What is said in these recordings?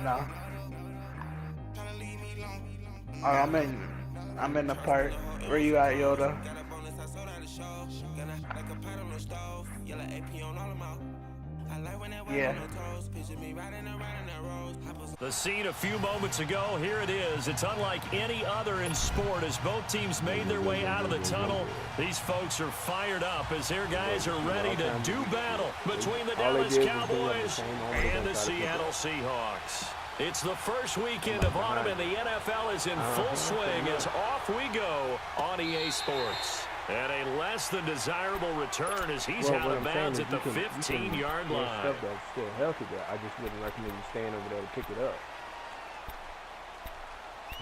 No. Oh, I'm in the part. Where you at, Yoda? Yeah. The scene a few moments ago, here it is. It's unlike any other in sport as both teams made their way out of the tunnel. These folks are fired up as their guys are ready to do battle between the Dallas Cowboys and the Seattle Seahawks. It's the first weekend of autumn and the NFL is in full swing as off we go on EA Sports. And a less than desirable return as he's out of bounds at the 15-yard line. Stuff that's still healthy there. I just wouldn't recommend you stand over there to pick it up.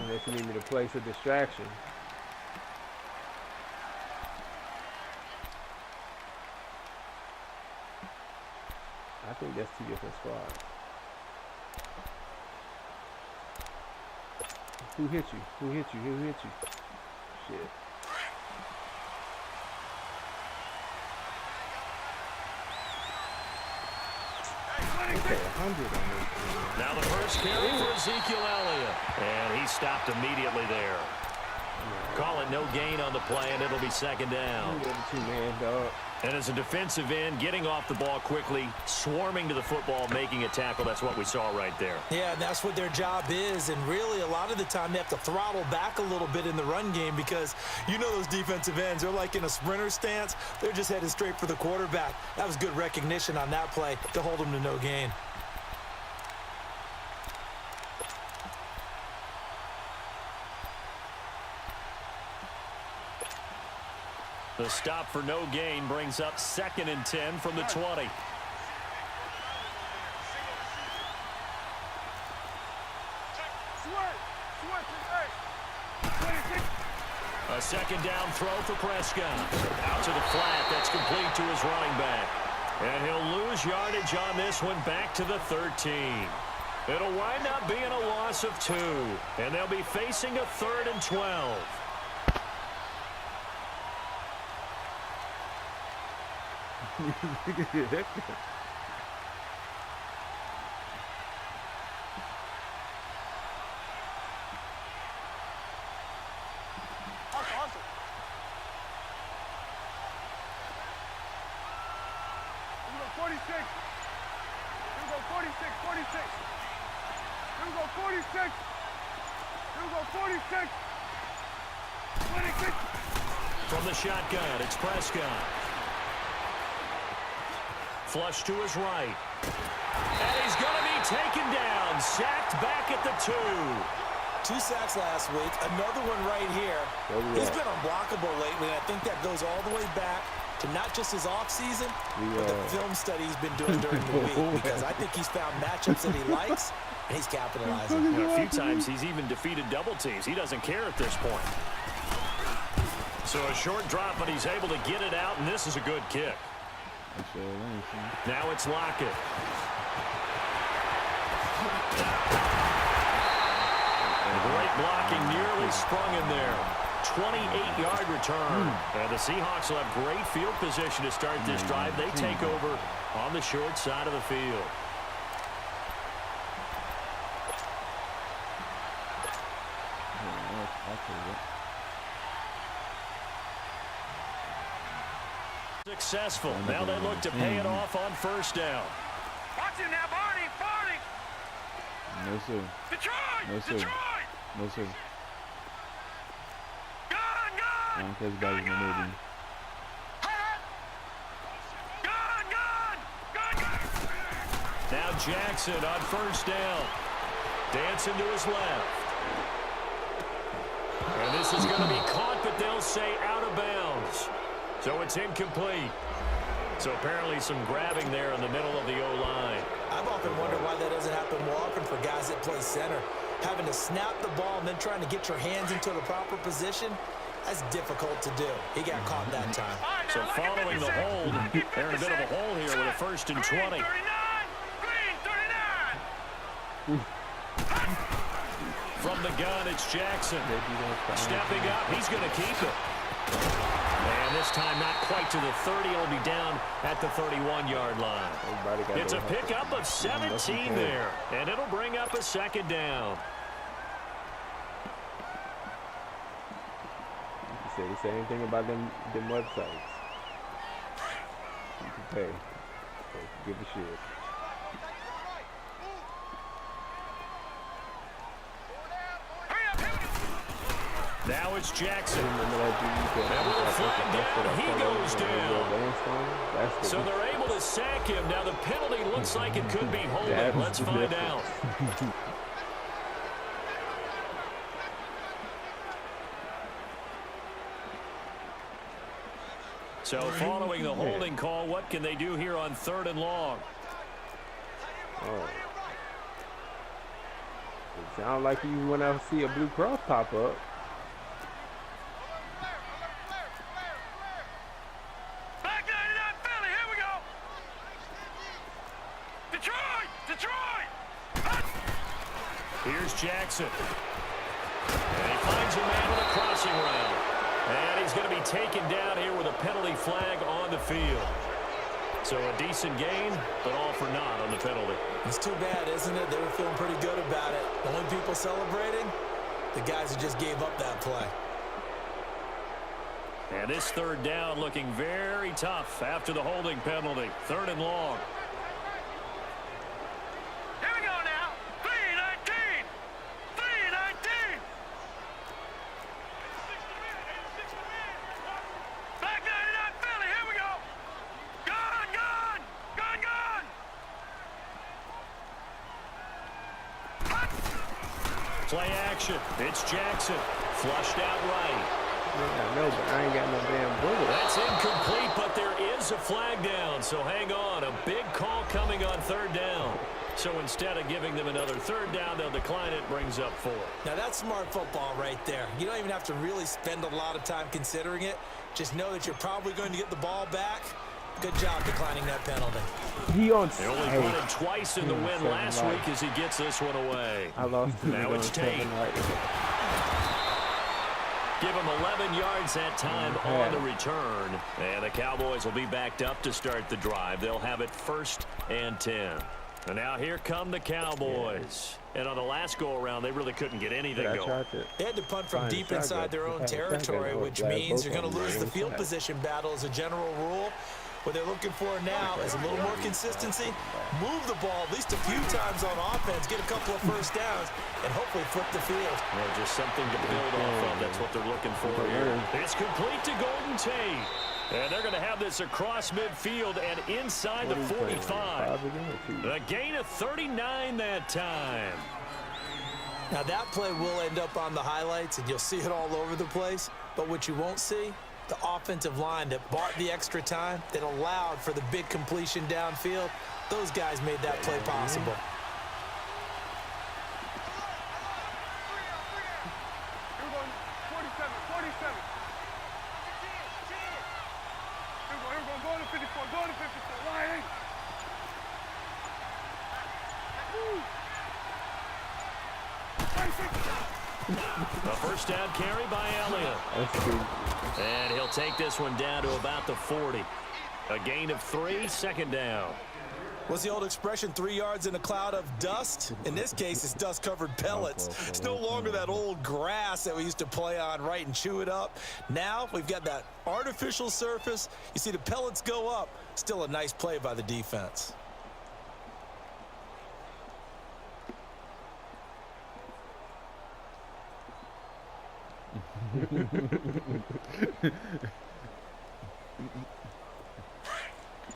Unless you need me to place a distraction. I think that's two different squads. Who hit you? Who hit you? Who hit you? Shit. Okay, 100 on this. Now the first carry for Ezekiel Elliott. And he stopped immediately there. Call it no gain on the play, and it'll be second down. And as a defensive end, getting off the ball quickly, swarming to the football, making a tackle, that's what we saw right there. Yeah, and that's what their job is. And really, a lot of the time, they have to throttle back a little bit in the run game because you know those defensive ends, they're like in a sprinter stance. They're just headed straight for the quarterback. That was good recognition on that play to hold them to no gain. The stop for no gain brings up 2nd and 10 from the 20. A second down throw for Prescott. Out to the flat. That's complete to his running back. And he'll lose yardage on this one back to the 13. It'll wind up being a loss of 2. And they'll be facing a 3rd and 12. From the shotgun, it's Prescott. Flush to his right. And he's going to be taken down. Sacked back at the 2. 2 sacks last week. Another one right here. He's been unblockable lately, and I think that goes all the way back to not just his offseason, but the film study he's been doing during the week, because I think he's found matchups that he likes, and he's capitalizing. And a few times he's even defeated double teams. He doesn't care at this point. So a short drop, but he's able to get it out, and this is a good kick. Now it's Lockett. Great blocking, nearly sprung in there. 28-yard return. And the Seahawks will have great field position to start this drive. They take over on the short side of the field. Successful. Now they look to pay it off on first down. Watch it now, Barney! Barney! No, sir. Detroit! No, sir. Detroit! No, sir. Gun! I don't care if Gun! guys are moving. Gun! Now Jackson on first down. Dancing to his left. And this is going to be caught, but they'll say out of bounds. So it's incomplete. So apparently some grabbing there in the middle of the O-line. I've often wondered why that doesn't happen more often for guys that play center. Having to snap the ball and then trying to get your hands into the proper position, that's difficult to do. He got caught that time. So following the hold, they're in a bit of a hole here with a 1st and 20. From the gun, it's Jackson. Stepping up, he's going to keep it. And And this time not quite to the 30. It'll be down at the 31-yard line. It's a pickup of 17 there, and it'll bring up a second down. You say anything about them websites. You can pay. So give a shit. Now it's Jackson. He goes down. So they're able to sack him. Now the penalty looks like it could be holding. Let's find out. So following the holding call, what can they do here on 3rd and long? Oh. It sounds like you want to see a blue cross pop up. Back 99 Philly, here we go. Detroit! Here's Jackson. And he finds a man on the crossing route. And he's going to be taken down here with a penalty flag on the field. So a decent gain, but all for naught on the penalty. It's too bad, isn't it? They were feeling pretty good about it. The only people celebrating, the guys who just gave up that play. And this 3rd down looking very tough after the holding penalty. 3rd and long. Here we go now. 3-19. 3-19. Back 99 Philly, here we go. Gone. Play action. It's Jackson. Flushed out right. Yeah, I know, but I ain't got no damn bullet. That's incomplete, but there is a flag down. So hang on. A big call coming on 3rd down. So instead of giving them another 3rd down, they'll decline it. Brings up 4. Now that's smart football right there. You don't even have to really spend a lot of time considering it. Just know that you're probably going to get the ball back. Good job declining that penalty. He on. They only punted twice in the win last week as he gets this one away. I lost. Now it's Tate. Give him 11 yards that time on the return. And the Cowboys will be backed up to start the drive. They'll have it 1st and 10. And now here come the Cowboys. And on the last go-around, they really couldn't get anything going. They had to punt from deep inside their own territory, which means you're going to lose the field position battle as a general rule. What they're looking for now is a little more consistency, move the ball at least a few times on offense, get a couple of 1st downs, and hopefully flip the field. Yeah, just something to build off of. That's what they're looking for here. It's complete to Golden Tate. And they're going to have this across midfield and inside the 45. A gain of 39 that time. Now that play will end up on the highlights, and you'll see it all over the place. But what you won't see, the offensive line that bought the extra time, that allowed for the big completion downfield, those guys made that play possible. A 1st down carry by Elliott. And he'll take this one down to about the 40. A gain of 3, 2nd down. What's the old expression, 3 yards in a cloud of dust? In this case, it's dust-covered pellets. It's no longer that old grass that we used to play on, right, and chew it up. Now we've got that artificial surface. You see the pellets go up. Still a nice play by the defense.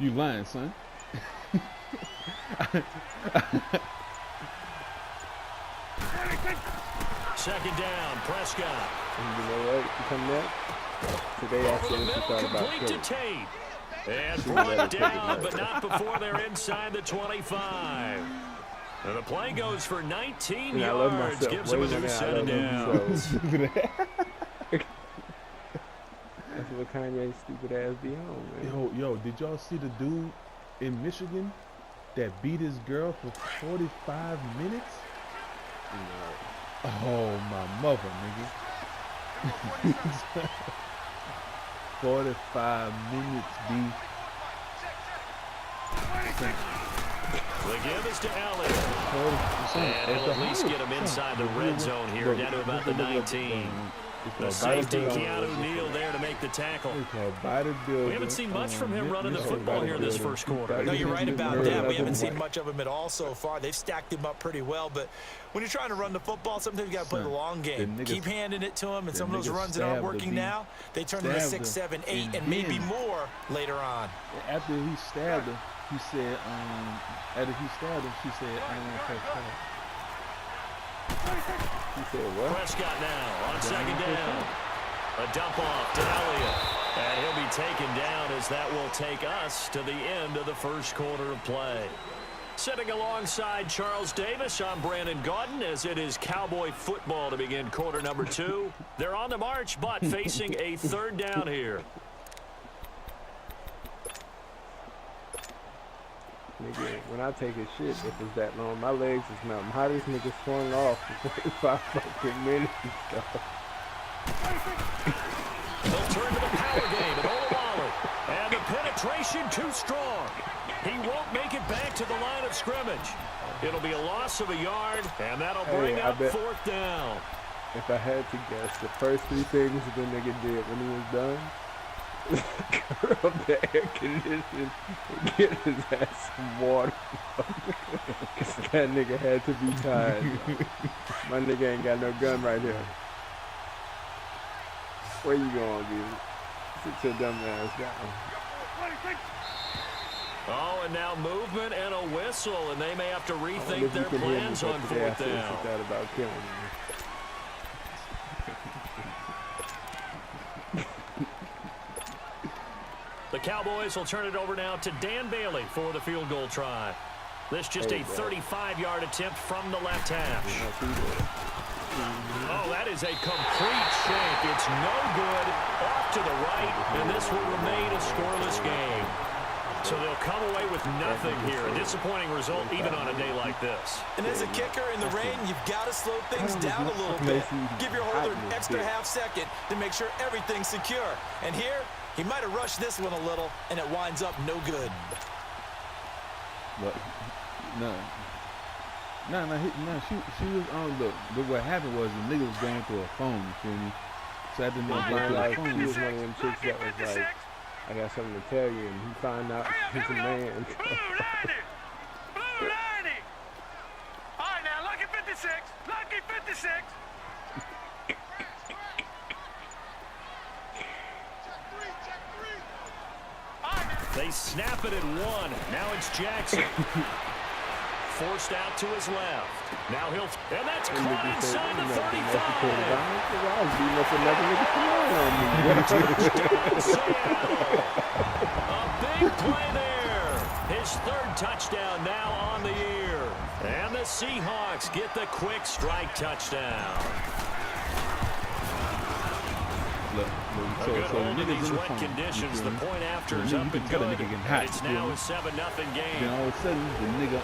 You lying, son. 2nd down, Prescott. And you know what? You come next. Today I said what you thought about complete to Tate. And brought down, but not before they're inside the 25. And the play goes for 19 yards. Gives him a new set of downs. That's what Kanye's stupid ass be on, man. Yo, did y'all see the dude in Michigan that beat his girl for 45 minutes? No. Oh, my mother, nigga. 45 minutes, B. The give is to Elliott. And he'll at least get him inside the red zone here, down to about the 19. The safety, Keanu Neal, there to make the tackle. We haven't seen much from him running the football here this first quarter. No, you're right about that. We haven't seen much of him at all so far. They've stacked him up pretty well, but when you're trying to run the football, sometimes you got to play the long game. Keep handing it to him, and some of those runs that aren't working now, they turn into 6, 7, 8, and maybe more later on. After he stabbed her, he said, after he stabbed him, she said, I don't want to touch her. He said what? Prescott now on second down. A dump off to Elliott. And he'll be taken down as that will take us to the end of the first quarter of play. Sitting alongside Charles Davis, I'm Brandon Gaudin as it is Cowboy football to begin quarter number 2. They're on the march, but facing a third down here. Nigga, when I take a shit, if it's that long, my legs is melting. How this nigga swung off for 45 fucking minutes ago? They'll turn to the power game and Olawale. And the penetration too strong. He won't make it back to the line of scrimmage. It'll be a loss of a yard, and that'll bring up fourth down. If I had to guess, the first 3 things the nigga did when he was done, curl the air condition and get his ass some water. Cause that nigga had to be tired. My nigga ain't got no gun right here. Where you going, dude? Sit your dumb ass down. Oh, and now movement and a whistle, and they may have to rethink their plans on fourth down. That about killing me. The Cowboys will turn it over now to Dan Bailey for the field goal try. This just a 35-yard attempt from the left hash. Oh, that is a complete shank. It's no good. Off to the right, and this will remain a scoreless game. So they'll come away with nothing here. A disappointing result even on a day like this. And as a kicker in the rain, you've got to slow things down a little bit. Give your holder an extra half second to make sure everything's secure. And here, he might have rushed this one a little, and it winds up no good. But, she was on the. But what happened was the nigga was going through a phone, you feel me? So I didn't know she was one of them chicks that was like, I got something to tell you, and he found out he's a man. Blue 90! Blue 90! All right, now, lucky 56! Lucky 56! They snap it at 1. Now it's Jackson. Forced out to his left. Now he'll... And that's caught inside the 35. A big play there. His 3rd touchdown now on the year. And the Seahawks get the quick strike touchdown. A good hold of these wet conditions. The point after is up and good. It's now a 7-0 game. Then all of a sudden, the nigga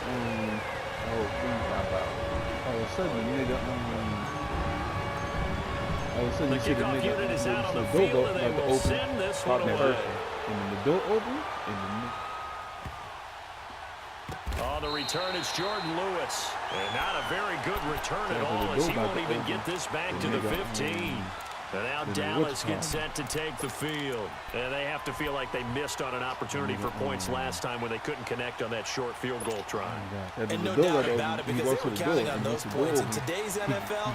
all of a sudden, the nigga all of a sudden, the kickoff unit is out on the field, and they will send this one away. And then the door open, On the return, it's Jordan Lewis. And not a very good return at all, as he won't even get this back to the 15. And now Dallas gets set to take the field. And they have to feel like they missed on an opportunity for points last time when they couldn't connect on that short field goal try. And no doubt about it, because they were counting on those points. In today's NFL,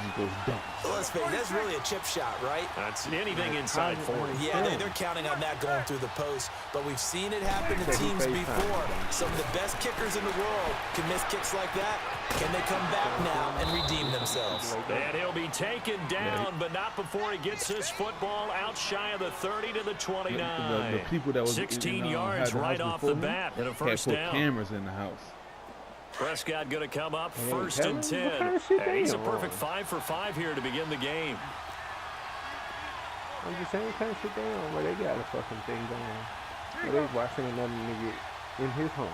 let's face it, that's really a chip shot, right? That's anything inside 40. Yeah, they're counting on that going through the post. But we've seen it happen to teams before. Some of the best kickers in the world can miss kicks like that. Can they come back now and redeem themselves? And he'll be taken down, but not before he gets this football out shy of the 30 to the 29. The people that was 16 yards right off the bat and a first down. Cameras in the house. Prescott going to come up 1st and 10. And he's a perfect 5 for 5 here to begin the game. I'm just saying, kind of sit down where they got a fucking thing going. Where they watching another nigga in his home.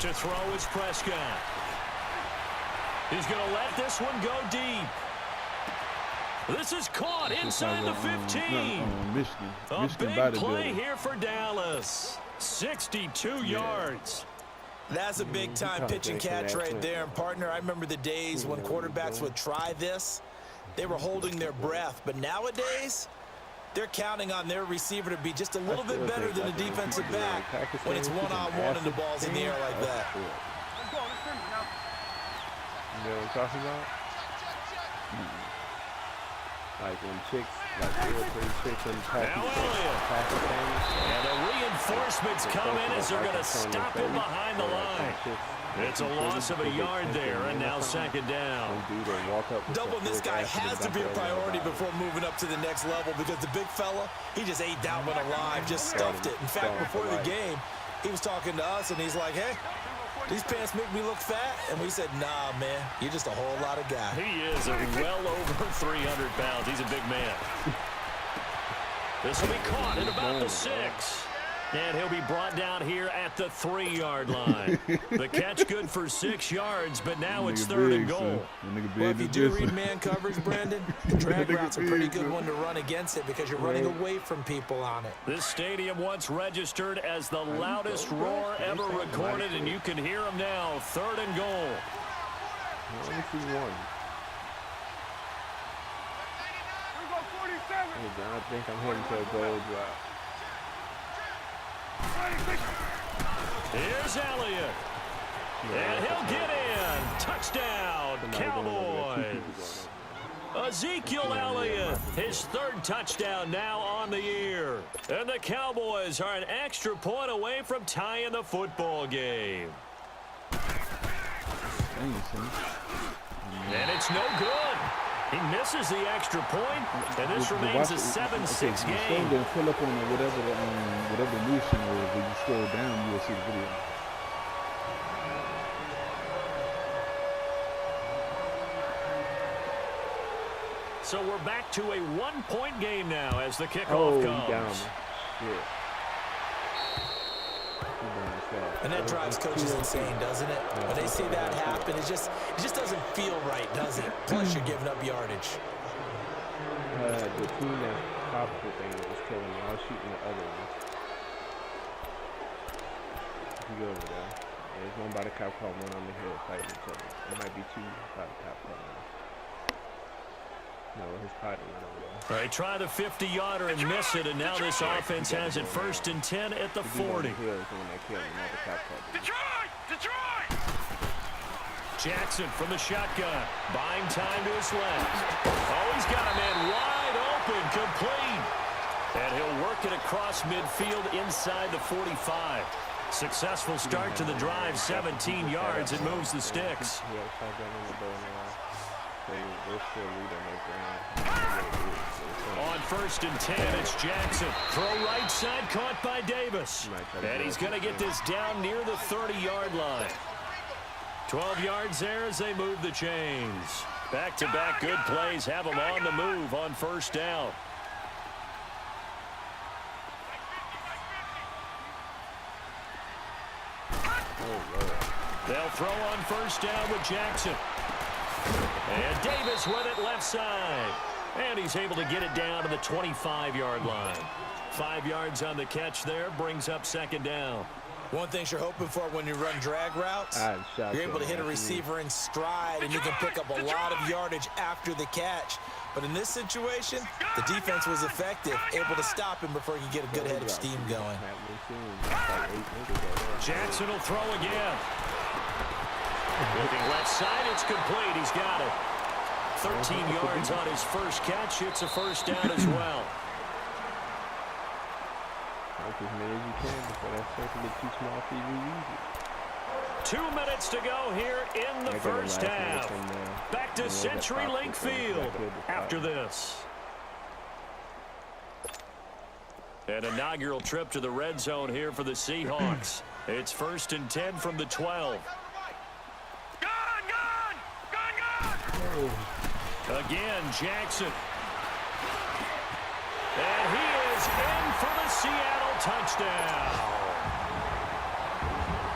To throw is Prescott. He's going to let this one go deep. This is caught inside the 15. Michigan. A Michigan big play here for Dallas. 62 yards. That's a big-time pitch and catch right there. And, partner, I remember the days when quarterbacks would try this. They were holding their breath. But nowadays, they're counting on their receiver to be just a little bit better than the defensive back when it's one-on-one and the ball's in the air like that. You know what I'm talking about? Like when chicks, like real chicks and and the reinforcements come in as they're going to stop him behind the line. It's a loss of a yard there, and now second down. Doubling this guy has to be a priority before moving up to the next level because the big fella, he just ate that one alive, just stuffed it. In fact, before the game, he was talking to us, and he's like, hey, these pants make me look fat. And we said, nah, man, you're just a whole lot of guy. He is well over 300 pounds. He's a big man. This will be caught at about the 6. And he'll be brought down here at the 3-yard line. The catch good for 6 yards, but now it's 3rd and goal. Well, if you do read man coverage, Brandon, the drag route's a pretty good one to run against it because you're running away from people on it. This stadium once registered as the loudest roar ever recorded, and you can hear him now. 3rd and goal. Only see one. I think I'm heading to a goal drop. Here's Elliott. And he'll get in. Touchdown, Cowboys. Ezekiel Elliott, his 3rd touchdown now on the year. And the Cowboys are an extra point away from tying the football game. And it's no good. He misses the extra point, and this remains a 7-6 game. Then pull up on whatever the news channel is. When you scroll down, you will see the video. So we're back to a 1-point game now as the kickoff comes. Down. Yeah. And that drives coaches insane, doesn't it? When they see that happen, it just doesn't feel right, does it? Plus, you're giving up yardage. The team that popped the thing that was killing me, I was shooting the other one. If you go over there, there's one by the cop car, one on the hill fighting each other. It might be 2 by the cop car now. No, his partner went over there. They try the 50-yarder and miss it, and now this offense has it 1st and 10 at the 40. Detroit! Jackson from the shotgun, buying time to his left. Oh, he's got a man wide open, complete. And he'll work it across midfield inside the 45. Successful start to the drive, 17 yards, and moves the sticks. On 1st and 10, it's Jackson. Throw right side, caught by Davis. And he's going to get this down near the 30-yard line. 12 yards there as they move the chains. Back-to-back good plays have them on the move on 1st down. They'll throw on 1st down with Jackson. And Davis with it left side. And he's able to get it down to the 25-yard line. 5 yards on the catch there, brings up 2nd down. One thing you're hoping for when you run drag routes, you're able to hit a receiver in stride, and you can pick up a lot of yardage after the catch. But in this situation, the defense was effective, able to stop him before he could get a good head of steam going. Jackson will throw again. Looking left side, it's complete. He's got it. 13 yards on his first catch. It's a 1st down as well. As many as you can before that circle gets too small for you to use it. 2 minutes to go here in the 1st half. Back to CenturyLink Field after this. An inaugural trip to the red zone here for the Seahawks. It's 1st and 10 from the 12. Again, Jackson. And he is in for the Seattle touchdown.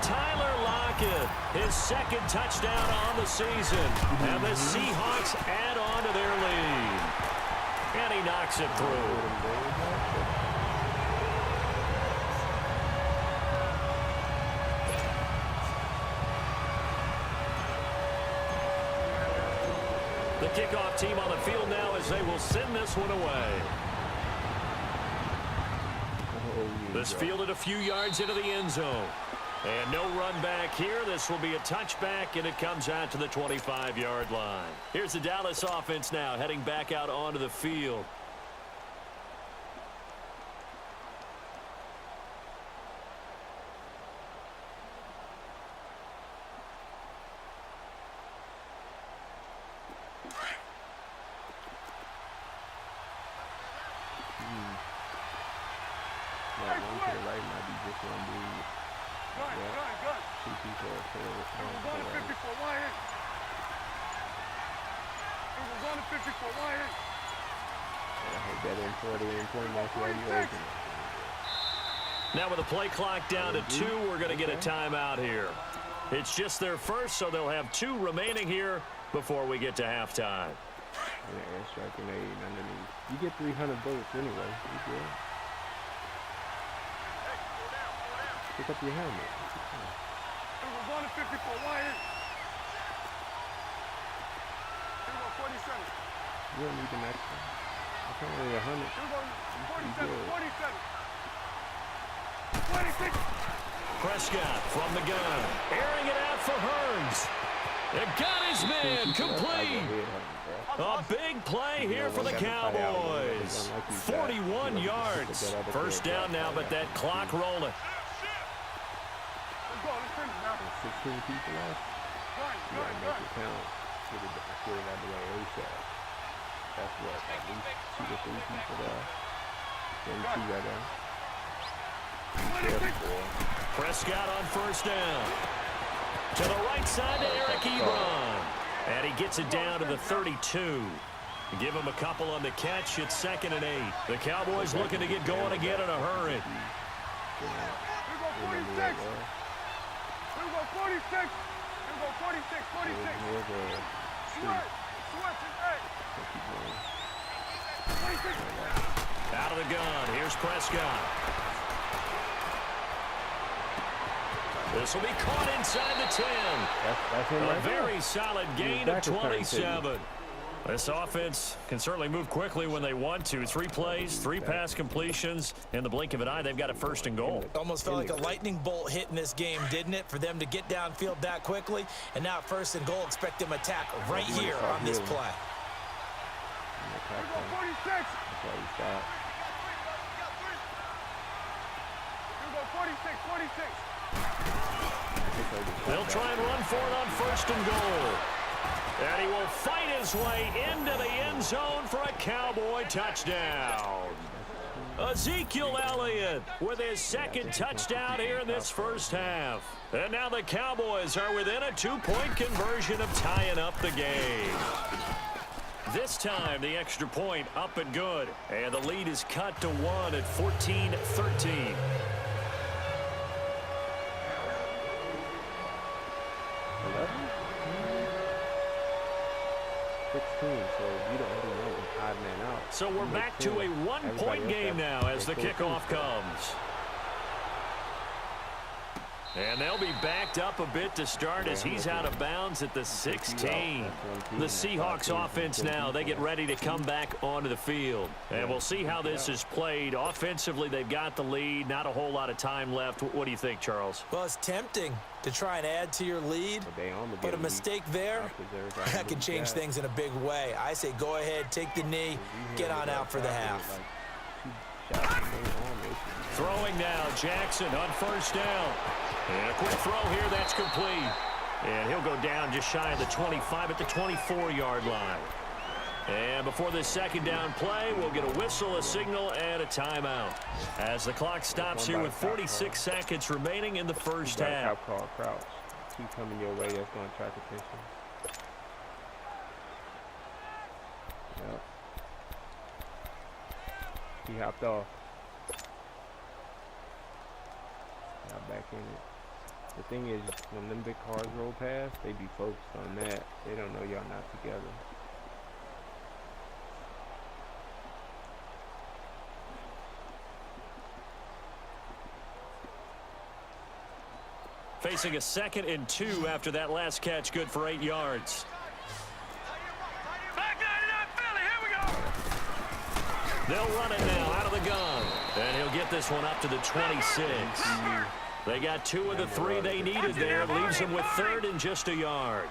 Tyler Lockett, his 2nd touchdown on the season. And the Seahawks add on to their lead. knocks it through. The kickoff team on the field now as they will send this one away. This fielded a few yards into the end zone. And no run back here. This will be a touchback, and it comes out to the 25-yard line. Here's the Dallas offense now heading back out onto the field. Now with the play clock down to 2, we're going to get a timeout here. It's just their first, so they'll have 2 remaining here before we get to halftime. Yeah, airstrike grenade underneath. You get 300 bullets anyway. You good. Pick up your helmet. We're going to 54. Why in? 47. You don't need the next one. It's only 100. 47, 47. 26. Prescott from the gun. Airing it out for Hearns. It got his man complete. A big play here for the Cowboys. 41 yards. First down now, but that clock rolling. 16 people left. You gotta make it count. Get it out of the way ASAP. That's what, at least 2 to 3 people there. Then 2 right there. Prescott on first down. To the right side to Eric Ebron. And he gets it down to the 32. Give him a couple on the catch. It's 2nd and 8. The Cowboys looking to get going again in a hurry. 46. 46. 46. Out of the gun. Here's Prescott. This will be caught inside the 10. That's him right A very solid gain of 27. This offense can certainly move quickly when they want to. 3 plays, 3 pass completions. In the blink of an eye, they've got a 1st and goal. Almost felt like a lightning bolt hit in this game, didn't it? For them to get downfield that quickly. And now 1st and goal, expect them to attack right here on this play. 46. 46. They'll try and run for it on 1st and goal. And he will fight his way into the end zone for a Cowboy touchdown. Ezekiel Elliott with his 2nd touchdown here in this first half. And now the Cowboys are within a 2-point conversion of tying up the game. This time, the extra point up and good. And the lead is cut to 1 at 14-13. 16, so you don't really know odd man out. So we're back to a 1-point game now as the kickoff comes. And they'll be backed up a bit to start as he's out of bounds at the 16. The Seahawks offense now, they get ready to come back onto the field. And we'll see how this is played. Offensively, they've got the lead. Not a whole lot of time left. What do you think, Charles? Well, it's tempting to try and add to your lead, but a mistake there, that can change things in a big way. I say go ahead, take the knee, get on out for the half. Throwing now, Jackson on 1st down. And a quick throw here, that's complete. And he'll go down just shy of the 25 at the 24-yard line. And before this 2nd down play, we'll get a whistle, a signal, and a timeout. As the clock stops here with 46 seconds remaining in the first half. Crouch. Keep coming your way, that's going to attract attention. Yep. He hopped off. Got back in it. The thing is, when them big cars roll past, they be focused on that. They don't know y'all not together. Facing a 2nd and 2 after that last catch, good for 8 yards. Back 99 Philly, here we go. They'll run it now out of the gun. And he'll get this one up to the 26. They got 2 of the 3 they needed there. Leaves them with 3rd and just a yard.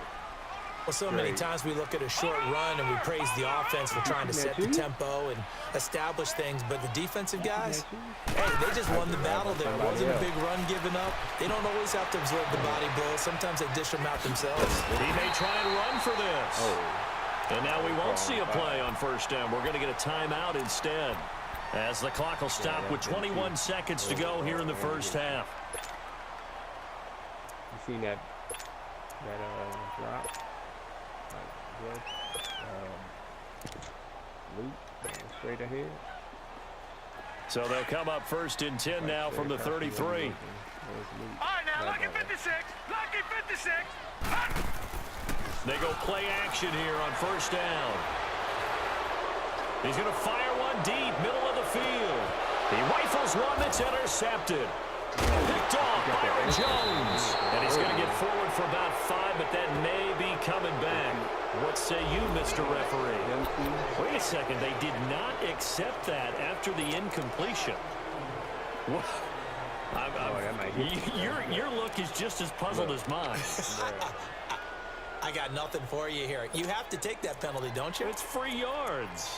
Well, so many times we look at a short run and we praise the offense for trying to set the tempo and establish things, but the defensive guys, hey, they just won the battle there. It wasn't a big run given up. They don't always have to absorb the body blows. Sometimes they dish them out themselves. He may try and run for this. And now we won't see a play on 1st down. We're going to get a timeout instead, as the clock will stop with 21 seconds to go here in the 1st half. You seen that drop? Loop straight ahead. So they'll come up 1st and 10 now from the 33. All right, now, lucky 56. Lucky 56. They go play action here on 1st down. He's going to fire one deep, middle of the field. He rifles one that's intercepted. Picked off by Aaron Jones. And he's going to get forward for about 5, but that may be coming back. What say you, Mr. Referee? Wait a second. They did not accept that after the incompletion. What? Your look is just as puzzled as mine. I got nothing for you here. You have to take that penalty, don't you? It's free yards.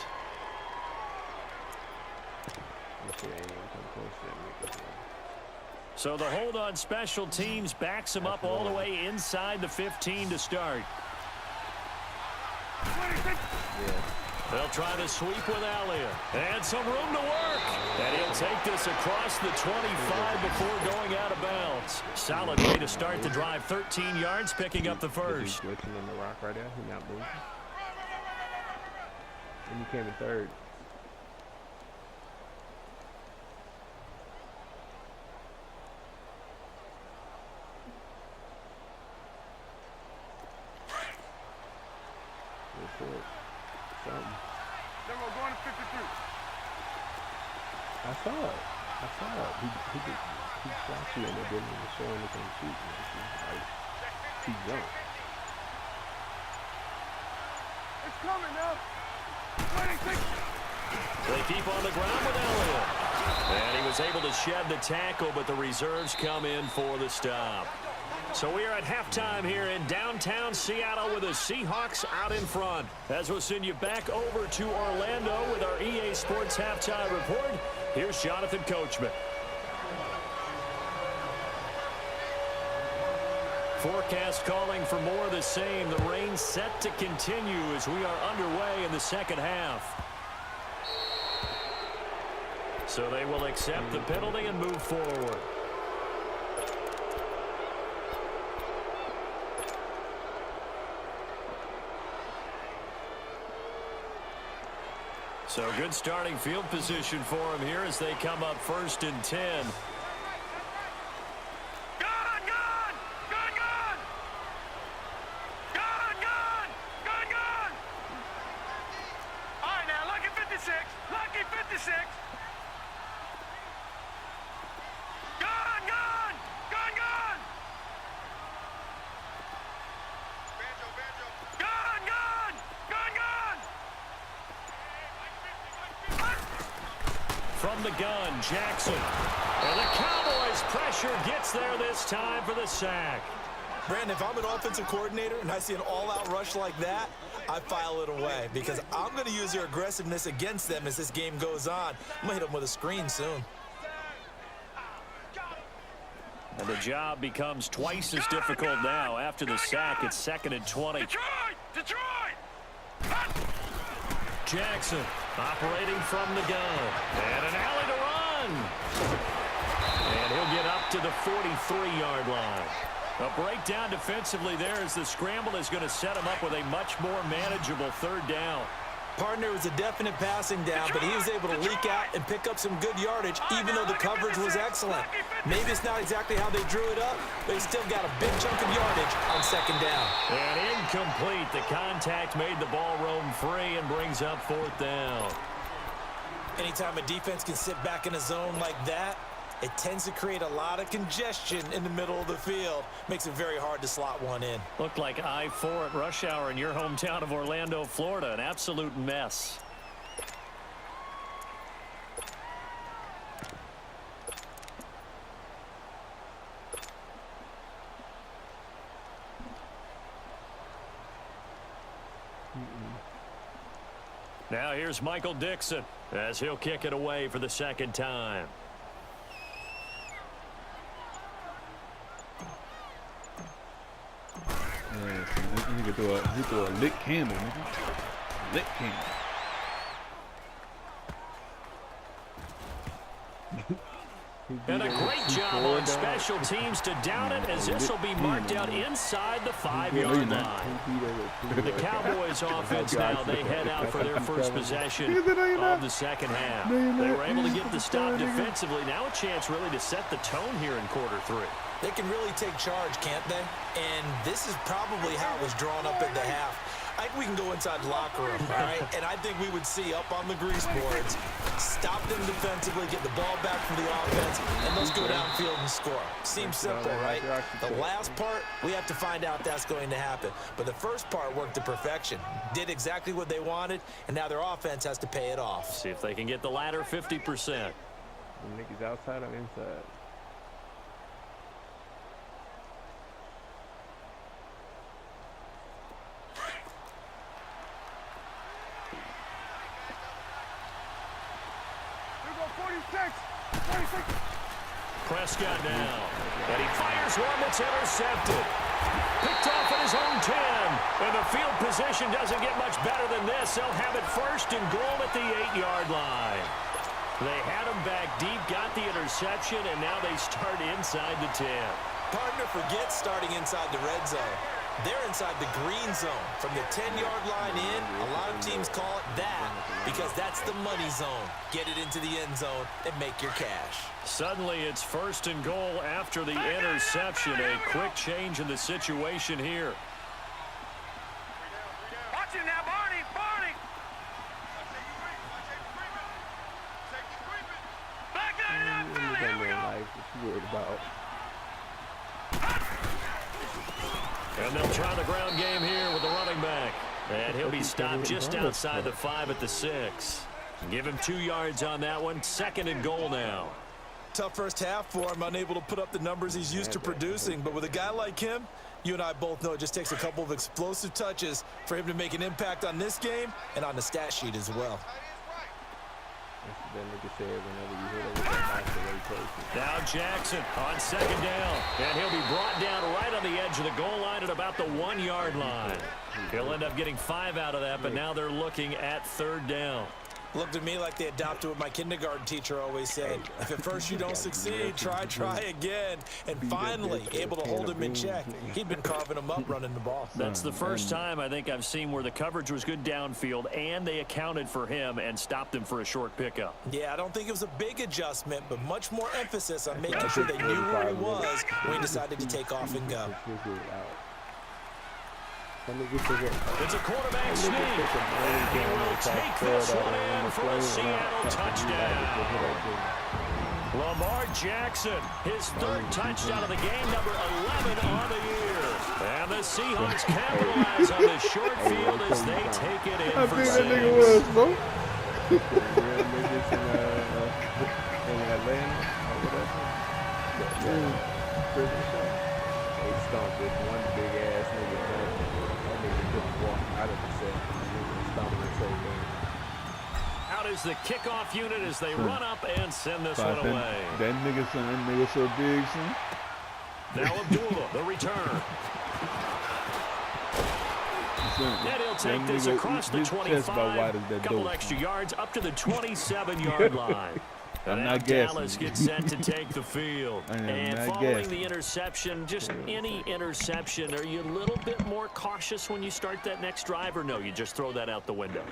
So the hold on special teams backs him up all the way inside the 15 to start. They'll try to sweep with Elliott. And some room to work. And he'll take this across the 25 before going out of bounds. Solid way to start the drive. 13 yards, picking up the first. He's glitching in the rock right there. He's not moving. And he came in 3rd. Then we're going to 53. I saw it. He flashed you and it didn't even show anything cheap. Like, he jumped. It's coming now. 26. They keep on the ground with Elliott. And he was able to shed the tackle, but the reserves come in for the stop. So we are at halftime here in downtown Seattle with the Seahawks out in front. As we'll send you back over to Orlando with our EA Sports Halftime Report, here's Jonathan Coachman. Forecast calling for more of the same. The rain set to continue as we are underway in the 2nd half. So they will accept the penalty and move forward. So good starting field position for him here as they come up 1st and 10. All right, now, lucky 56. Lucky 56. From the gun, Jackson. And the Cowboys' pressure gets there this time for the sack. Brandon, if I'm an offensive coordinator and I see an all-out rush like that, I file it away because I'm going to use their aggressiveness against them as this game goes on. I'm going to hit them with a screen soon. And the job becomes twice as difficult now. After the sack, it's 2nd and 20. Detroit! Jackson operating from the gun. And an alley to run. And he'll get up to the 43-yard line. A breakdown defensively there as the scramble is going to set him up with a much more manageable 3rd down. Partner was a definite passing down, but he was able to leak out and pick up some good yardage, even though the coverage was excellent. Maybe it's not exactly how they drew it up, but he still got a big chunk of yardage on 2nd down. And incomplete. The contact made the ball roam free and brings up 4th down. Anytime a defense can sit back in a zone like that, it tends to create a lot of congestion in the middle of the field. Makes it very hard to slot one in. Looked like I-4 at rush hour in your hometown of Orlando, Florida. An absolute mess. Now here's Michael Dixon as he'll kick it away for the second time. Yeah, he throw a lick camel, nigga. Lick camel. And a great job on special teams to down it, as this will be marked out inside the 5-yard line. The Cowboys offense now, they head out for their first possession of the second half. They were able to get the stop defensively. Now a chance really to set the tone here in quarter 3. They can really take charge, can't they? And this is probably how it was drawn up at the half. I think we can go inside the locker room, all right? And I think we would see up on the grease boards, stop them defensively, get the ball back from the offense, and let's go downfield and score. Seems simple, right? The last part, we have to find out that's going to happen. But the first part worked to perfection. Did exactly what they wanted, and now their offense has to pay it off. See if they can get the latter 50%. Niggas outside or inside? Prescott now, and he fires one that's intercepted. Picked off at his own 10, and the field position doesn't get much better than this. They'll have it first and goal at the 8-yard line. They had him back deep, got the interception, and now they start inside the 10. Partner forgets starting inside the red zone. They're inside the green zone. From the 10-yard line in, a lot of teams call it that because that's the money zone. Get it into the end zone and make your cash. Suddenly it's first and goal after the interception. A quick change in the situation here. Watch it now, Barney, Barney. Back out of that field, here we go. And they'll try the ground game here with the running back. And he'll be stopped just outside the 5 at the 6. Give him 2 yards on that one. Second and goal now. Tough first half for him, unable to put up the numbers he's used to producing. But with a guy like him, you and I both know it just takes a couple of explosive touches for him to make an impact on this game and on the stat sheet as well. Now Jackson on second down, and he'll be brought down right on the edge of the goal line at about the 1-yard line. He'll end up getting 5 out of that, but now they're looking at third down. Looked to me like they adopted what my kindergarten teacher always said. If at first you don't succeed, try again. And finally, able to hold him in check. He'd been carving him up running the ball. That's the first time I think I've seen where the coverage was good downfield, and they accounted for him and stopped him for a short pickup. Yeah, I don't think it was a big adjustment, but much more emphasis on making sure they knew where he was when he decided to take off and go. It's a quarterback sneak, and he will take this one in for a Seattle touchdown. Lamar Jackson, his 3rd touchdown of the game, number 11 on the year. And the Seahawks capitalize on the short field as they take it in for 6. That nigga was, bro. They stomped this one big ass nigga. Out is the kickoff unit as they run up and send this one away. That nigga so big, son. Now Abdullah, the return. And he'll take this across the 25. A couple extra yards up to the 27-yard line. And now Dallas gets set to take the field. And following the interception, just any interception, are you a little bit more cautious when you start that next drive, or no, you just throw that out the window?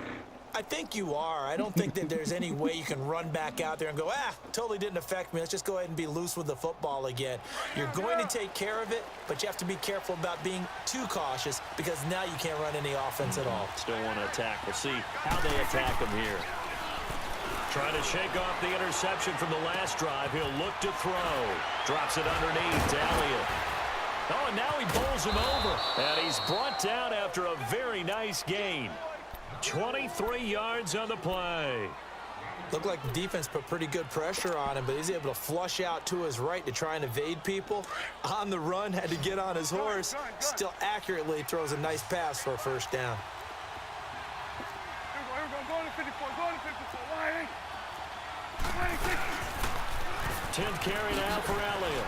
I think you are. I don't think that there's any way you can run back out there and go, totally didn't affect me. Let's just go ahead and be loose with the football again. You're going to take care of it, but you have to be careful about being too cautious because now you can't run any offense at all. Still want to attack. We'll see how they attack them here. Trying to shake off the interception from the last drive. He'll look to throw. Drops it underneath to Elliott. Oh, and now he bowls him over. And he's brought down after a very nice gain. 23 yards on the play. Looked like the defense put pretty good pressure on him, but he's able to flush out to his right to try and evade people. On the run, had to get on his horse. Still accurately throws a nice pass for a first down. Here we go. Go to 54. Go to 54. Why? 10th carry now for Elliott.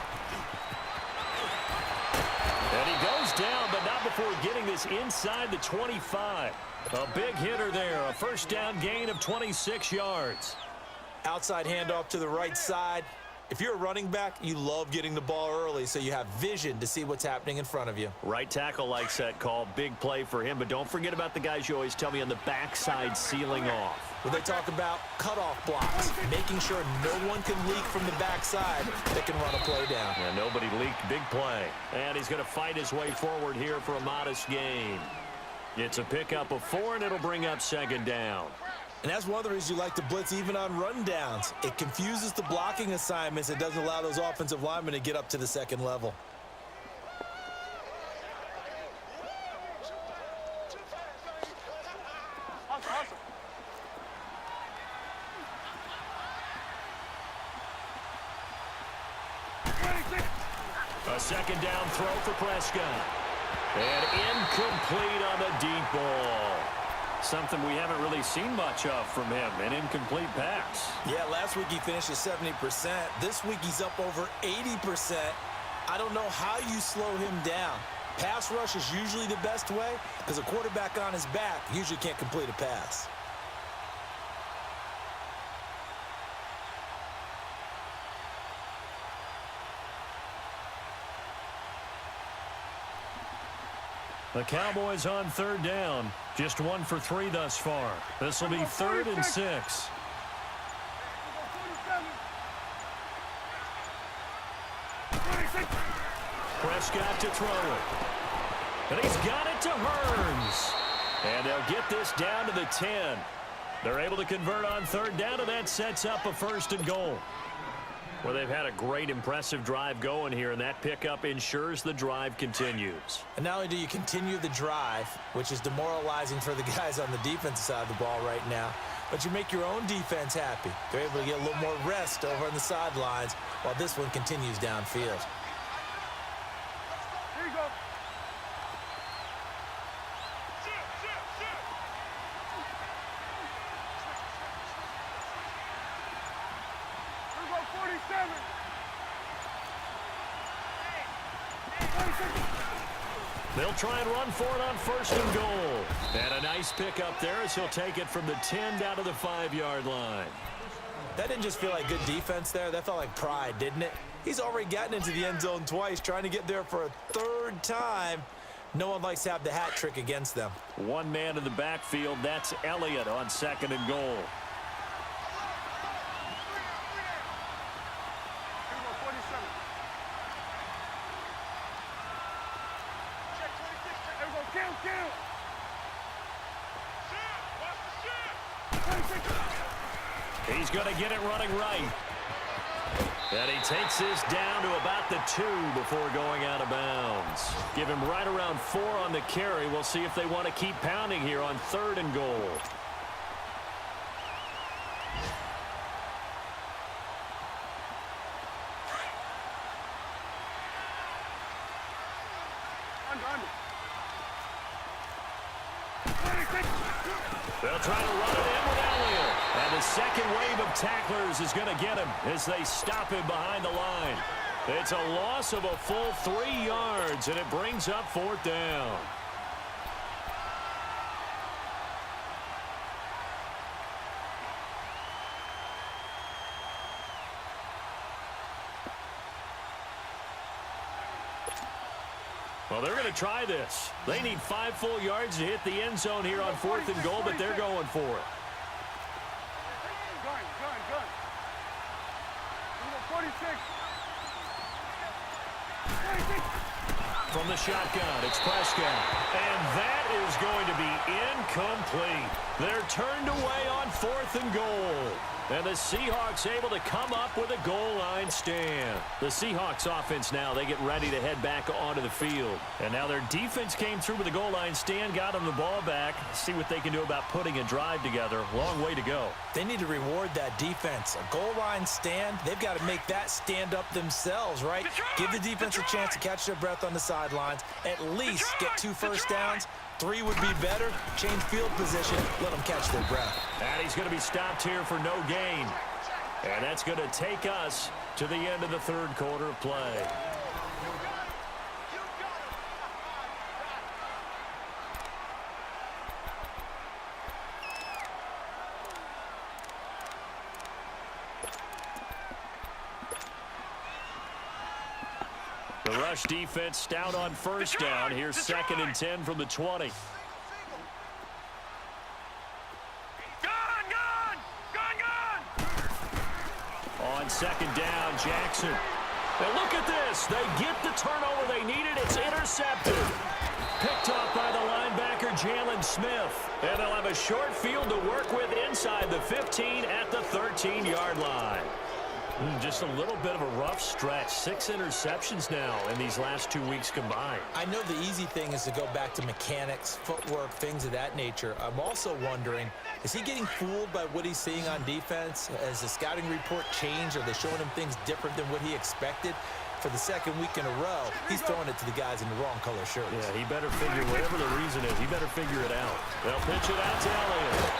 And he goes down, but not before getting this inside the 25. A big hitter there. A first down gain of 26 yards. Outside handoff to the right side. If you're a running back, you love getting the ball early so you have vision to see what's happening in front of you. Right tackle likes that call. Big play for him, but don't forget about the guys you always tell me on the backside sealing off. When they talk about cutoff blocks, making sure no one can leak from the backside that can run a play down. And nobody leaked. Big play. And he's going to fight his way forward here for a modest gain. It's a pickup of 4, and it'll bring up second down. And that's one of the reasons you like to blitz even on rundowns. It confuses the blocking assignments. It doesn't allow those offensive linemen to get up to the second level. A second down throw for Prescott. And incomplete on the deep ball. Something we haven't really seen much of from him, an incomplete pass. Yeah, last week he finished at 70%. This week he's up over 80%. I don't know how you slow him down. Pass rush is usually the best way because a quarterback on his back usually can't complete a pass. The Cowboys on third down. Just 1 for 3 thus far. This will be 3rd and 6. Prescott to throw it. And he's got it to Hearns. And they'll get this down to the 10. They're able to convert on third down, and that sets up a 1st and goal. Well, they've had a great, impressive drive going here, and that pickup ensures the drive continues. And not only do you continue the drive, which is demoralizing for the guys on the defensive side of the ball right now, but you make your own defense happy. They're able to get a little more rest over on the sidelines while this one continues downfield. Here you go. Here we go, 47. They'll try and run for it on 1st and goal. And a nice pickup there as he'll take it from the 10 down to the 5-yard line. That didn't just feel like good defense there. That felt like pride, didn't it? He's already gotten into the end zone twice, trying to get there for a 3rd time. No one likes to have the hat trick against them. One man in the backfield. That's Elliott on 2nd and goal. Here we go, 47. Check 26. Here we go, count. 26. He's going to get it running right. And he takes this down to about the 2 before going out of bounds. Give him right around 4 on the carry. We'll see if they want to keep pounding here on 3rd and goal. Under. They'll try to run it in with Elliott. And the second wave of tacklers is going to get him as they stop him behind the line. It's a loss of a full 3 yards, and it brings up 4th down. Well, they're going to try this. They need 5 full yards to hit the end zone here on 4th and goal, but they're going for it. Gun. Here we go, 46. from the shotgun. It's Prescott. And that is going to be incomplete. They're turned away on 4th and goal. And the Seahawks able to come up with a goal line stand. The Seahawks offense now, they get ready to head back onto the field. And now their defense came through with a goal line stand, got them the ball back. See what they can do about putting a drive together. Long way to go. They need to reward that defense. A goal line stand, they've got to make that stand up themselves, right? Give the defense a chance to catch their breath on the sidelines. At least get 2 first downs. 3 would be better. Change field position. Let them catch their breath. And he's going to be stopped here for no gain. And that's going to take us to the end of the 3rd quarter of play. The rush defense stout on 1st down. Here's 2nd and 10 from the 20. On 2nd down, Jackson. And look at this. They get the turnover they needed. It's intercepted. Picked off by the linebacker, Jalen Smith. And they'll have a short field to work with inside the 15 at the 13-yard line. Just a little bit of a rough stretch. 6 interceptions now in these last 2 weeks combined. I know the easy thing is to go back to mechanics, footwork, things of that nature. I'm also wondering, is he getting fooled by what he's seeing on defense? Has the scouting report changed? Are they showing him things different than what he expected? For the 2nd week in a row, he's throwing it to the guys in the wrong color shirts. Yeah, he better figure, whatever the reason is, he better figure it out. They'll pitch it out to Elliott.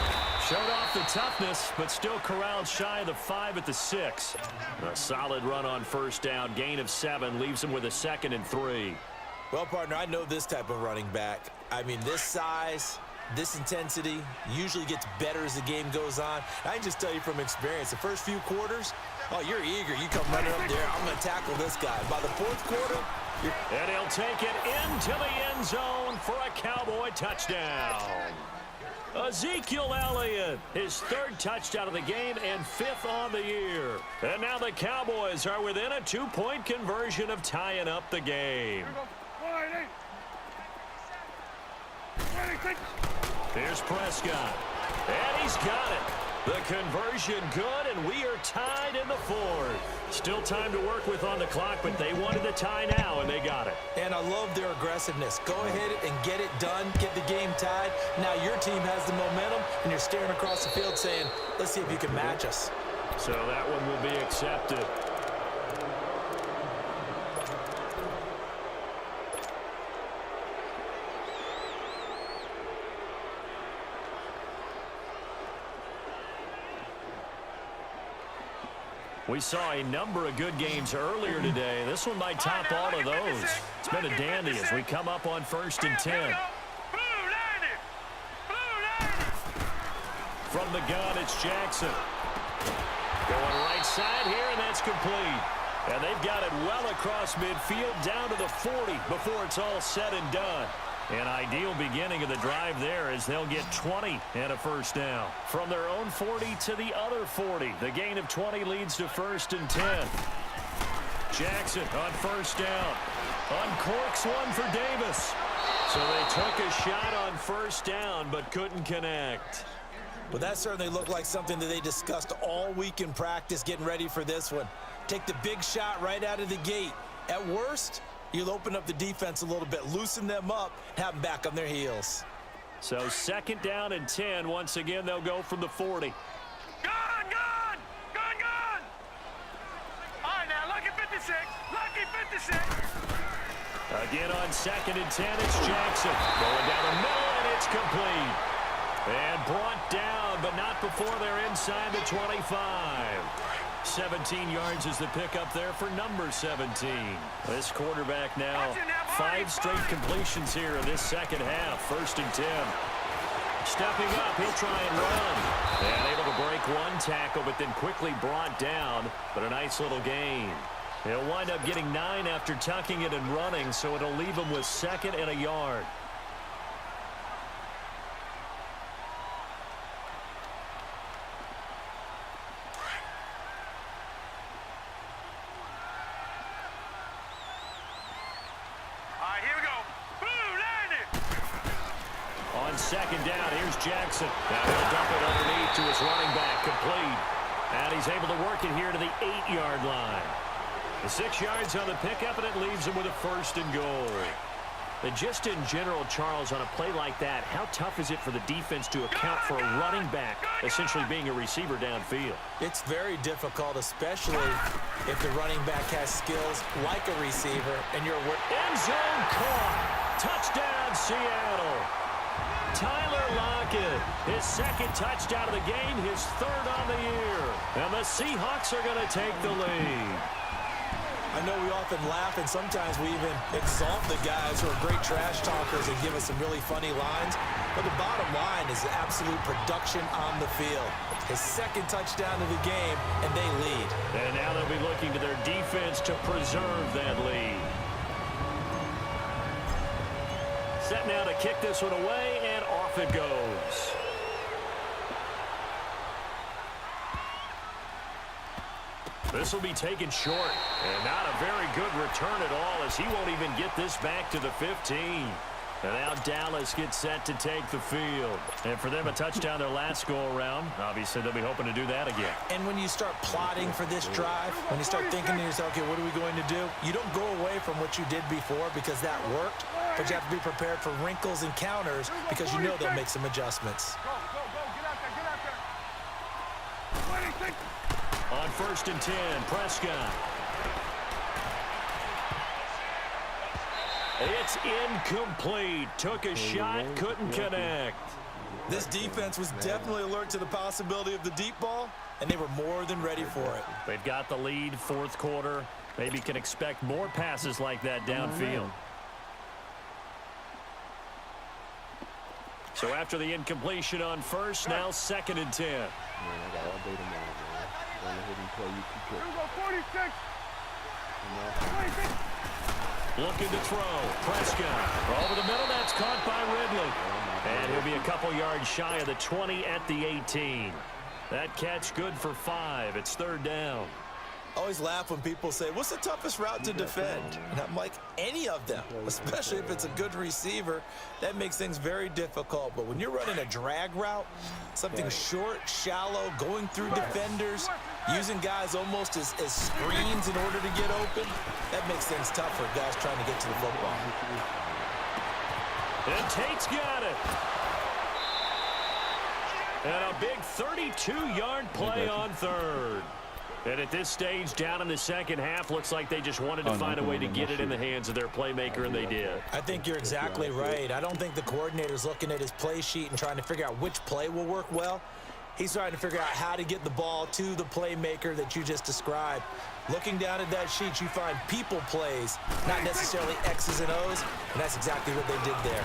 Showed off the toughness, but still corralled shy of the 5 at the 6. A solid run on 1st down. Gain of 7 leaves him with a 2nd and 3. Well, partner, I know this type of running back. I mean, this size, this intensity usually gets better as the game goes on. I can just tell you from experience, the first few quarters, oh, you're eager. You come running up there. I'm going to tackle this guy. By the 4th quarter, and he'll take it into the end zone for a Cowboy touchdown. Ezekiel Elliott, his 3rd touchdown of the game and 5th on the year. And now the Cowboys are within a 2-point conversion of tying up the game. Here's Prescott, and he's got it. The conversion good, and we are tied in the 4th. Still time to work with on the clock, but they wanted the tie now, and they got it. And I love their aggressiveness. Go ahead and get it done, get the game tied. Now your team has the momentum, and you're staring across the field saying, let's see if you can match us. So that one will be accepted. We saw a number of good games earlier today. This one might top all of those. It's been a dandy as we come up on 1st and 10. From the gun, it's Jackson. Going right side here, and that's complete. And they've got it well across midfield down to the 40 before it's all said and done. An ideal beginning of the drive there as they'll get 20 and a 1st down. From their own 40 to the other 40. The gain of 20 leads to 1st and 10. Jackson on 1st down. Uncorks one for Davis. So they took a shot on 1st down but couldn't connect. Well, that certainly looked like something that they discussed all week in practice getting ready for this one. Take the big shot right out of the gate. At worst, you'll open up the defense a little bit, loosen them up, have them back on their heels. So 2nd down and 10. Once again, they'll go from the 40. Gone! All right, now, lucky 56. Lucky 56. Again on 2nd and 10, it's Jackson. Going down the middle, and it's complete. And brought down, but not before they're inside the 25. 17 yards is the pickup there for number 17. This quarterback now 5 straight completions here in this 2nd half. 1st and 10. Stepping up, he'll try and run. And able to break one tackle, but then quickly brought down. But a nice little gain. He'll wind up getting 9 after tucking it and running, so it'll leave him with 2nd and a yard. All right, here on second down. Here's Jackson. Now he'll dump it underneath to his running back, complete. And he's able to work it here to the 8-yard line. The 6 yards on the pickup, and it leaves him with a 1st and goal. And just in general, Charles, on a play like that, how tough is it for the defense to account for a running back essentially being a receiver downfield? It's very difficult, especially if the running back has skills like a receiver and you're end zone caught. Touchdown, Seattle. Tyler Lockett, his 2nd touchdown of the game, his 3rd on the year. And the Seahawks are going to take the lead. I know we often laugh, and sometimes we even exalt the guys who are great trash talkers and give us some really funny lines. But the bottom line is the absolute production on the field. His 2nd touchdown of the game, and they lead. And now they'll be looking to their defense to preserve that lead. Set now to kick this one away, and off it goes. This will be taken short, and not a very good return at all, as he won't even get this back to the 15. And now Dallas gets set to take the field. And for them, a touchdown their last go-around. Obviously, they'll be hoping to do that again. And when you start plotting for this drive, when you start thinking to yourself, okay, what are we going to do? You don't go away from what you did before because that worked, but you have to be prepared for wrinkles and counters because you know they'll make some adjustments. On 1st and 10, Prescott. It's incomplete. Took a shot, couldn't connect. This defense was definitely alert to the possibility of the deep ball, and they were more than ready for it. They've got the lead, 4th quarter. Maybe can expect more passes like that downfield. So after the incompletion on 1st, now 2nd and 10. Man, I got all day tomorrow, man. Go ahead and play you Here we go, 46. 26. Looking to throw. Prescott. Over the middle, that's caught by Ridley. And he'll be a couple yards shy of the 20 at the 18. That catch good for 5. It's 3rd down. I always laugh when people say, what's the toughest route to defend? And I'm like, any of them, especially if it's a good receiver. That makes things very difficult. But when you're running a drag route, something short, shallow, going through defenders, using guys almost as screens in order to get open, that makes things tough for guys trying to get to the football. And Tate's got it. And a big 32-yard play on 3rd. And at this stage, down in the 2nd half, looks like they just wanted to find a way to get it in the hands of their playmaker, and they did. I think you're exactly right. I don't think the coordinator's looking at his play sheet and trying to figure out which play will work well. He's trying to figure out how to get the ball to the playmaker that you just described. Looking down at that sheet, you find people plays, not necessarily X's and O's, and that's exactly what they did there.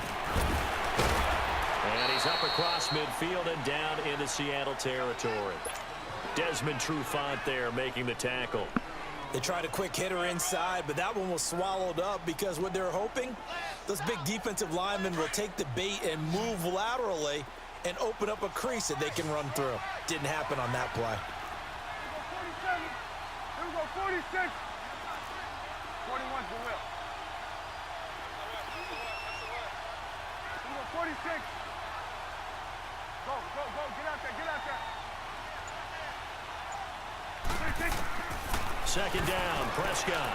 And he's up across midfield and down into Seattle territory. Desmond Trufant there making the tackle. They tried a quick hitter inside, but that one was swallowed up because what they're hoping, those big defensive linemen will take the bait and move laterally and open up a crease that they can run through. Didn't happen on that play. 47. Here we go, 46. 41's the will. Here we go, 46. Go, get out there, get out there. 46. 2nd down, Prescott.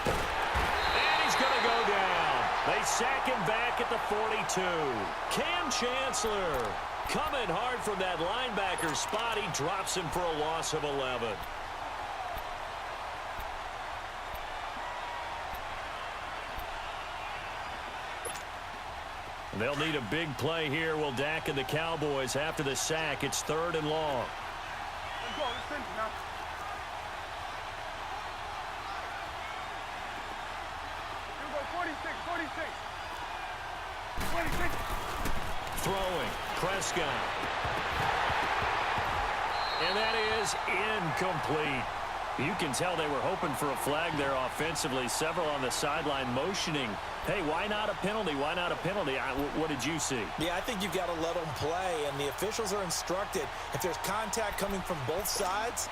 And he's going to go down. They sack him back at the 42. Cam Chancellor coming hard from that linebacker spot. He drops him for a loss of 11. They'll need a big play here, will Dak and the Cowboys after the sack. It's 3rd and long. Let's go, let's finish now. Here we go, 46. 46. Throwing, Prescott. And that is incomplete. You can tell they were hoping for a flag there offensively. Several on the sideline motioning, hey, why not a penalty? Why not a penalty? What did you see? Yeah, I think you've got to let them play, and the officials are instructed. If there's contact coming from both sides,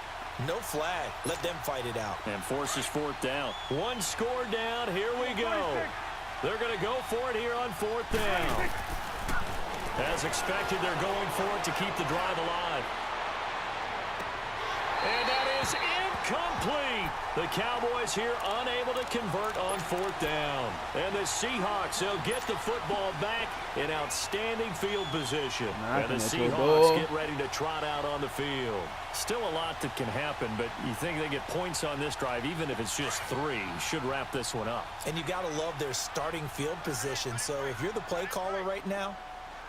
no flag. Let them fight it out. And forces 4th down. One score down. Here we go. They're going to go for it here on 4th down. As expected, they're going for it to keep the drive alive. And that is incomplete. The Cowboys here unable to convert on 4th down. And the Seahawks, they'll get the football back in outstanding field position. And the Seahawks get ready to trot out on the field. Still a lot that can happen, but you think they get points on this drive, even if it's just 3, should wrap this one up. And you got to love their starting field position. So if you're the play caller right now,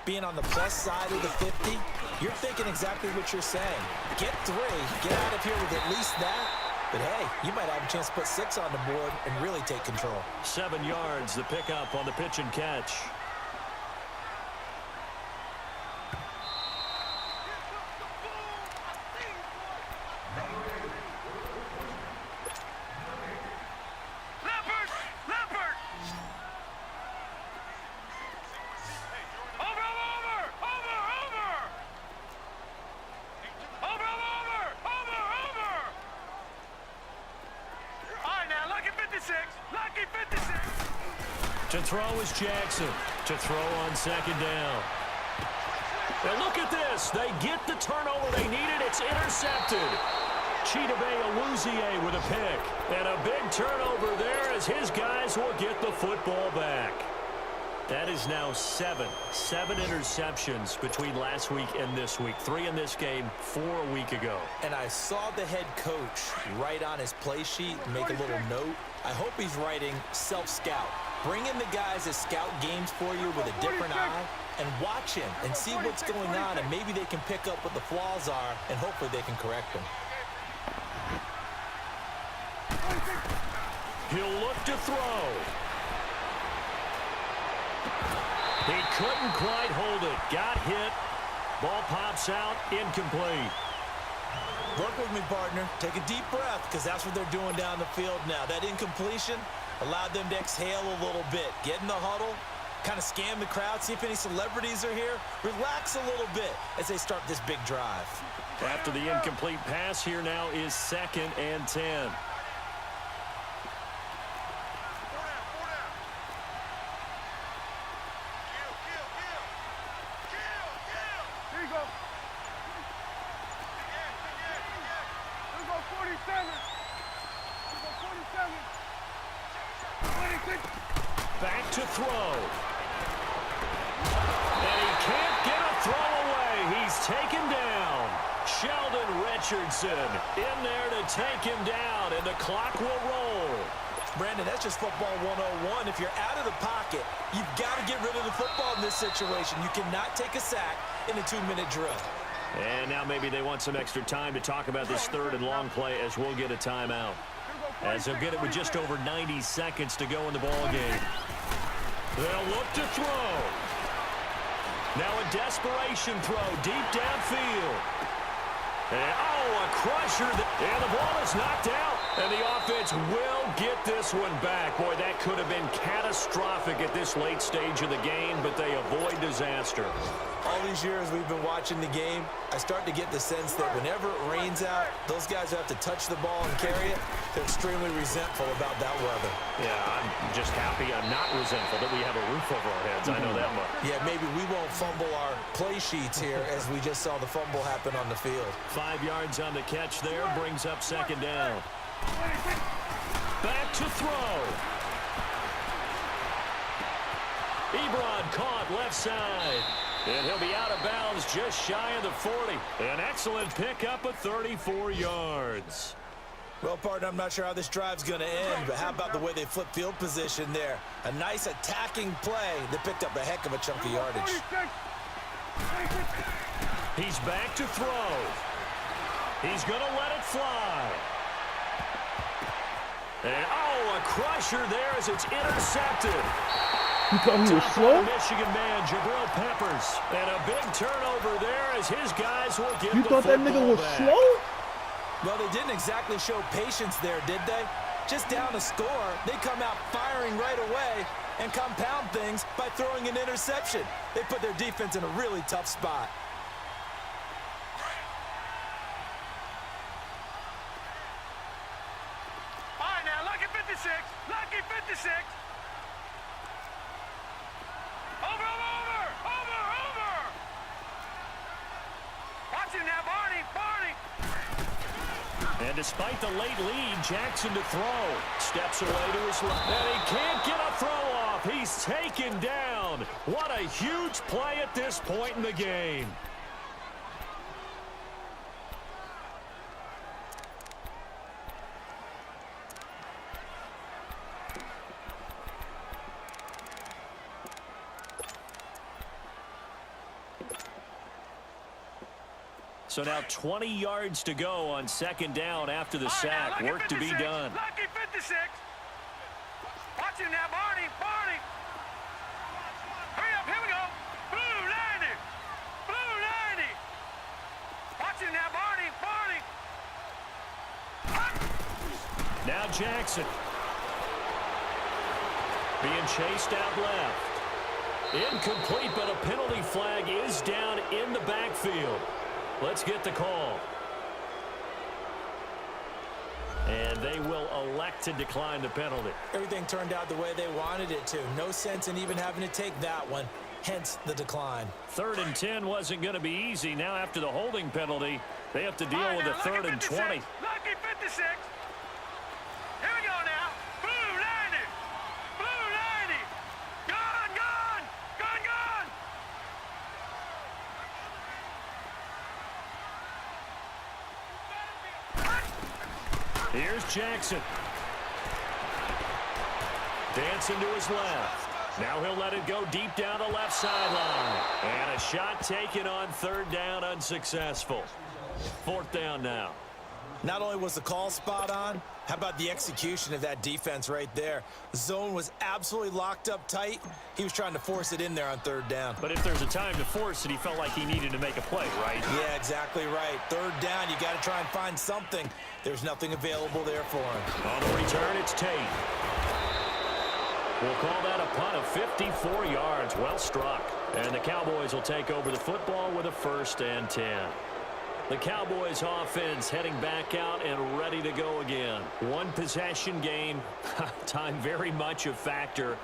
being on the plus side of the 50, you're thinking exactly what you're saying. Get 3, get out of here with at least that. But hey, you might have a chance to put 6 on the board and really take control. 7 yards, the pickup on the pitch and catch. To throw is Jackson. To throw on 2nd down. And look at this. They get the turnover they needed. It's intercepted. Chidobe Awuzie with a pick. And a big turnover there as his guys will get the football back. That is now 7 interceptions between last week and this week. 3 in this game, 4 a week ago. And I saw the head coach write on his play sheet and make a little note. I hope he's writing self-scout. Bring in the guys that scout games for you with a different eye and watch him and see what's going on, and maybe they can pick up what the flaws are, and hopefully they can correct them. He'll look to throw. He couldn't quite hold it. Got hit. Ball pops out. Incomplete. Work with me, partner. Take a deep breath, because that's what they're doing down the field now. That incompletion allowed them to exhale a little bit. Get in the huddle, kind of scan the crowd, see if any celebrities are here. Relax a little bit as they start this big drive. After the incomplete pass, here now is 2nd and 10. Back to throw. And he can't get a throw away. He's taken down. Sheldon Richardson in there to take him down, and the clock will roll. Brandon, that's just football 101. If you're out of the pocket, you've got to get rid of the football in this situation. You cannot take a sack in a 2-minute drill. And now maybe they want some extra time to talk about this 3rd and long play as we'll get a timeout. As they'll get it with just over 90 seconds to go in the ball game. They'll look to throw. Now a desperation throw deep downfield. And, a crusher. And the ball is knocked out. And the offense will get this one back. Boy, that could have been catastrophic at this late stage of the game, but they avoid disaster. All these years we've been watching the game, I start to get the sense that whenever it rains out, those guys who have to touch the ball and carry it, they're extremely resentful about that weather. Yeah, I'm just happy I'm not resentful that we have a roof over our heads. I know that much. Yeah, maybe we won't fumble our play sheets here as we just saw the fumble happen on the field. 5 yards on the catch there, brings up 2nd down. Back to throw. Ebron caught left side. And he'll be out of bounds just shy of the 40. An excellent pickup of 34 yards. Well, partner, I'm not sure how this drive's going to end, but how about the way they flip field position there? A nice attacking play that picked up a heck of a chunk of yardage. He's back to throw. He's going to let it fly. And, a crusher there as it's intercepted. You thought he was slow? Michigan man, Jabril Peppers. And a big turnover there as his guys will get You the thought that nigga was back. slow? Well, they didn't exactly show patience there, did they? Just down a score, they come out firing right away and compound things by throwing an interception. They put their defense in a really tough spot. All right, now, lucky 56. Lucky 56. Over. And despite the late lead, Jackson to throw. Steps away to his left. And he can't get a throw off. He's taken down. What a huge play at this point in the game. So now 20 yards to go on second down after the sack. Work to be done. Lucky 56. Watch him now, Barney. Barney. Hurry up. Here we go. Blue 90. Blue 90. Watch him now, Barney. Barney. Now Jackson. Being chased out left. Incomplete, but a penalty flag is down in the backfield. Let's get the call. And they will elect to decline the penalty. Everything turned out the way they wanted it to. No sense in even having to take that one, hence the decline. 3rd and 10 wasn't going to be easy. Now after the holding penalty, they have to deal with a 3rd and 20. Lucky 56. Here we go now. Blue 90. Blue 90. Gone, gone. Gone, gone. Here's Jackson. Dancing to his left. Now he'll let it go deep down the left sideline. And a shot taken on 3rd down, unsuccessful. 4th down now. Not only was the call spot on, how about the execution of that defense right there? The zone was absolutely locked up tight. He was trying to force it in there on 3rd down. But if there's a time to force it, he felt like he needed to make a play, right? Yeah, exactly right. 3rd down, you got to try and find something. There's nothing available there for him. On the return, it's Tate. We'll call that a punt of 54 yards. Well struck. And the Cowboys will take over the football with a 1st and 10. The Cowboys offense heading back out and ready to go again. One possession game. Time very much a factor.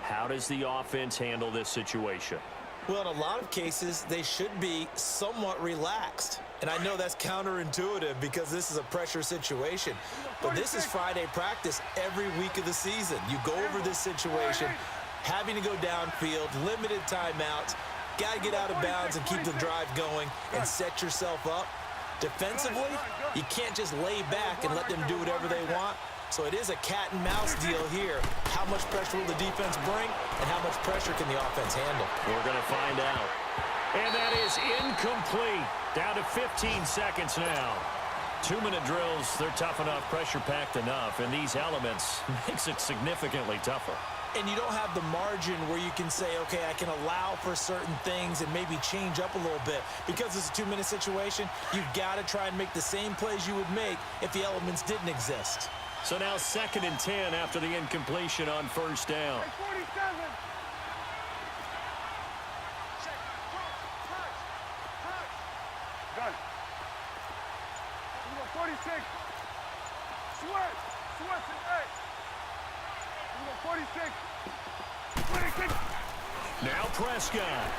How does the offense handle this situation? Well, in a lot of cases, they should be somewhat relaxed. And I know that's counterintuitive because this is a pressure situation. But this is Friday practice every week of the season. You go over this situation, having to go downfield, limited timeouts, got to get out of bounds and keep the drive going and set yourself up. Defensively, you can't just lay back and let them do whatever they want. So it is a cat and mouse deal here. How much pressure will the defense bring and how much pressure can the offense handle? We're going to find out. And that is incomplete. Down to 15 seconds now. 2-minute drills, they're tough enough, pressure-packed enough, and these elements makes it significantly tougher. And you don't have the margin where you can say, okay, I can allow for certain things and maybe change up a little bit. Because it's a 2-minute situation, you've got to try and make the same plays you would make if the elements didn't exist. So now 2nd and 10 after the incompletion on 1st down. 47. Gun. 46. Sweat. Sweat. Hey. 46. 26. Now Prescott.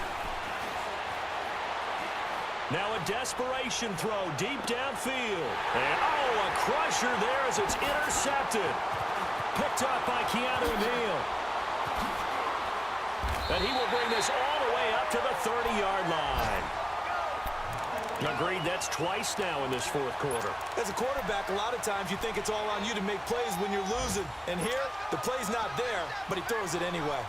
Now a desperation throw deep downfield. And a crusher there as it's intercepted. Picked up by Keanu Neal. And he will bring this all the way up to the 30-yard line. Agreed, that's twice now in this 4th quarter. As a quarterback, a lot of times you think it's all on you to make plays when you're losing. And here, the play's not there, but he throws it anyway.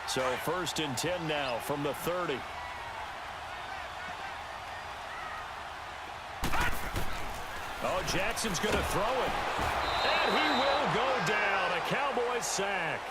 So 1st and 10 now from the 30. Oh, Jackson's going to throw it. And he will go down. A Cowboys sack.